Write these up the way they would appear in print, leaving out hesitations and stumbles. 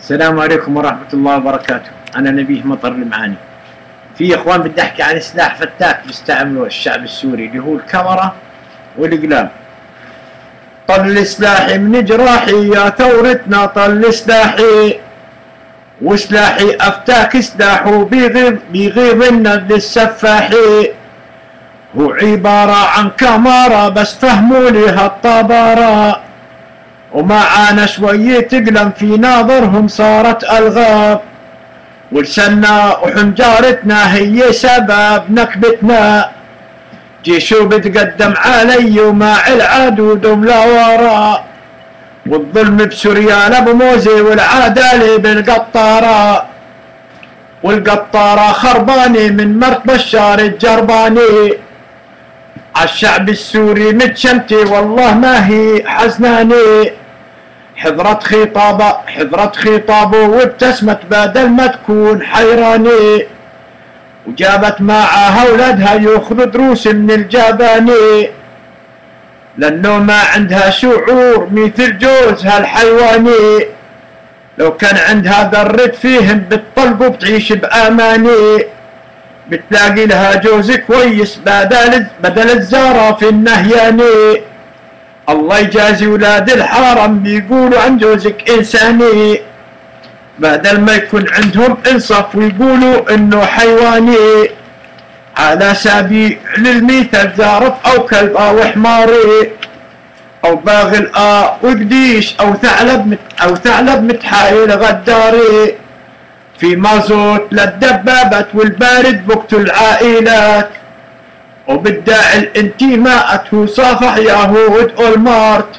السلام عليكم ورحمة الله وبركاته. أنا نبيه مطر المعاني. في إخوان بدي أحكي عن سلاح فتاك بيستعمله الشعب السوري اللي هو الكاميرا والإقلام. طل سلاحي من جراحي يا ثورتنا، طل سلاحي وسلاحي أفتاك سلاحه بيغيظ النبل السفاحي. هو عبارة عن كاميرا بس فهموا لي هالطبارة، ومعانا شوية تقلم في ناظرهم صارت ألغاب، ولسنا وحنجارتنا هي سبب نكبتنا. جيشو بتقدم علي ومع العدو دم لا وراء، والظلم بسوريا لابو موزي والعدالة بالقطارة، والقطارة خربانة من مرت بشار الجرباني. عالشعب السوري متشمتي والله ما هي حزناني، حضرت خطابه وابتسمت بدل ما تكون حيراني، وجابت معها ولدها ياخذوا دروس من الجباني، لانه ما عندها شعور مثل جوزها الحيواني. لو كان عندها ذرة فيهم بتطلب وبتعيش باماني، بتلاقي لها جوز كويس بدل الزارة في النهياني. الله يجازي ولاد الحرم بيقولوا عن جوزك انساني، بدل ما يكون عندهم انصاف ويقولوا انه حيواني. على سبيل للمثل زارف او كلب او حماري، او باغل وقديش او ثعلب متحايل غداري. في مازوت للدبابات والبارد بقتل العائلات، وبالداعي الانتماءات هو صافح يهود اولمارت.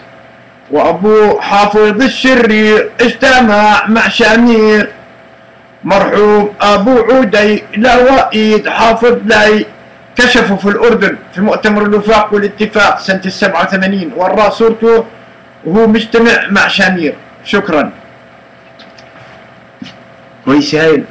وابو حافظ الشرير اجتمع مع شامير، مرحوم ابو عودي لوائد حافظ لي كشفوا في الاردن في مؤتمر الوفاق والاتفاق سنة 87 وراه صورته وهو مجتمع مع شامير. شكرا. كويس هايل.